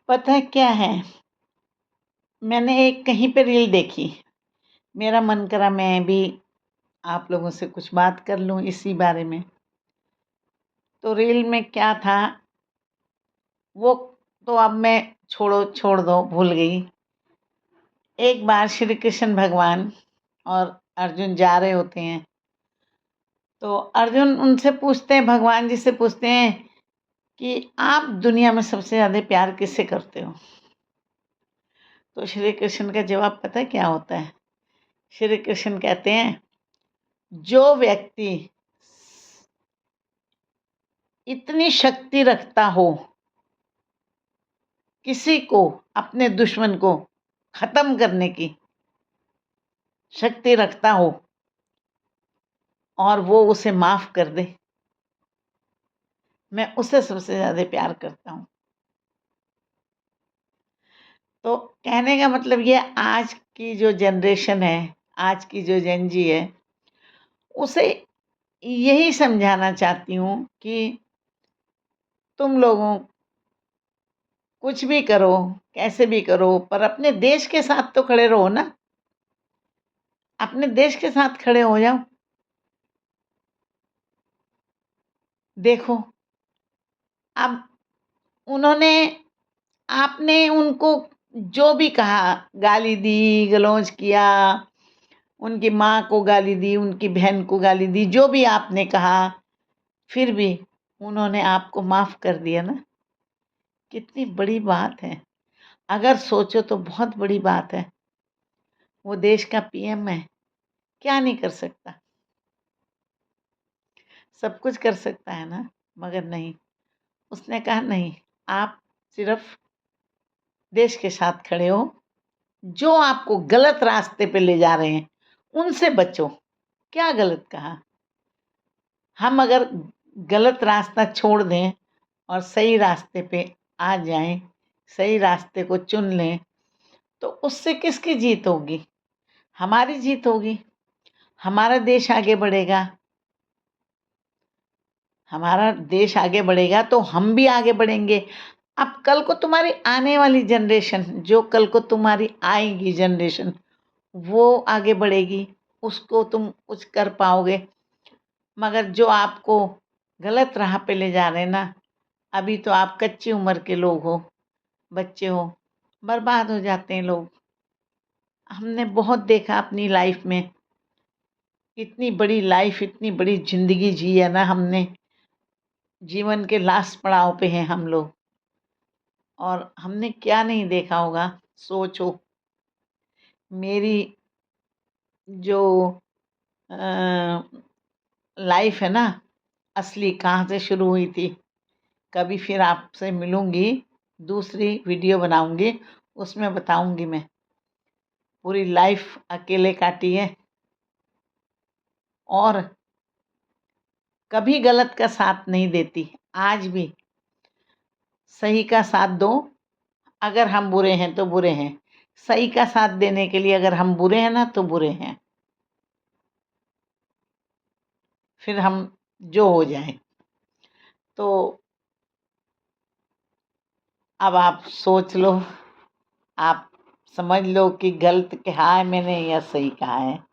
पता है क्या है, मैंने एक कहीं पे रील देखी। मेरा मन करा मैं भी आप लोगों से कुछ बात कर लूं इसी बारे में। तो रील में क्या था वो तो अब मैं छोड़ दो, भूल गई। एक बार श्री कृष्ण भगवान और अर्जुन जा रहे होते हैं। तो अर्जुन उनसे पूछते हैं, भगवान जी से पूछते हैं कि आप दुनिया में सबसे ज़्यादा प्यार किससे करते हो। तो श्री कृष्ण का जवाब पता है क्या होता है? श्री कृष्ण कहते हैं, जो व्यक्ति इतनी शक्ति रखता हो किसी को, अपने दुश्मन को खत्म करने की शक्ति रखता हो और वो उसे माफ कर दे, मैं उससे सबसे ज्यादा प्यार करता हूँ। तो कहने का मतलब ये, आज की जो जनरेशन है, आज की जो जेनजी है, उसे यही समझाना चाहती हूँ कि तुम लोगों कुछ भी करो, कैसे भी करो, पर अपने देश के साथ तो खड़े रहो ना। अपने देश के साथ खड़े हो जाओ। देखो, अब उन्होंने, आपने उनको जो भी कहा, गाली दी, गलौज किया, उनकी माँ को गाली दी, उनकी बहन को गाली दी, जो भी आपने कहा, फिर भी उन्होंने आपको माफ कर दिया ना। कितनी बड़ी बात है, अगर सोचो तो बहुत बड़ी बात है। वो देश का पीएम है, क्या नहीं कर सकता? सब कुछ कर सकता है ना। मगर नहीं, उसने कहा नहीं, आप सिर्फ देश के साथ खड़े हो। जो आपको गलत रास्ते पे ले जा रहे हैं उनसे बचो। क्या गलत कहा? हम अगर गलत रास्ता छोड़ दें और सही रास्ते पे आ जाएं, सही रास्ते को चुन लें, तो उससे किसकी जीत होगी? हमारी जीत होगी। हमारा देश आगे बढ़ेगा। हमारा देश आगे बढ़ेगा तो हम भी आगे बढ़ेंगे। अब कल को तुम्हारी आने वाली जनरेशन, जो कल को तुम्हारी आएगी जनरेशन, वो आगे बढ़ेगी, उसको तुम कुछ कर पाओगे। मगर जो आपको गलत राह पे ले जा रहे हैं ना, अभी तो आप कच्ची उम्र के लोग हो, बच्चे हो, बर्बाद हो जाते हैं लोग। हमने बहुत देखा अपनी लाइफ में। इतनी बड़ी लाइफ, इतनी बड़ी जिंदगी जी है ना हमने। जीवन के लास्ट पड़ाव पे हैं हम लोग, और हमने क्या नहीं देखा होगा। सोचो, मेरी जो लाइफ है ना, असली कहाँ से शुरू हुई थी। कभी फिर आपसे मिलूंगी, दूसरी वीडियो बनाऊंगी, उसमें बताऊंगी मैं पूरी लाइफ अकेले काटी है। और कभी गलत का साथ नहीं देती। आज भी सही का साथ दो। अगर हम बुरे हैं तो बुरे हैं, सही का साथ देने के लिए अगर हम बुरे हैं ना तो बुरे हैं। फिर हम जो हो जाए। तो अब आप सोच लो, आप समझ लो कि गलत कहा है मैंने या सही कहा है।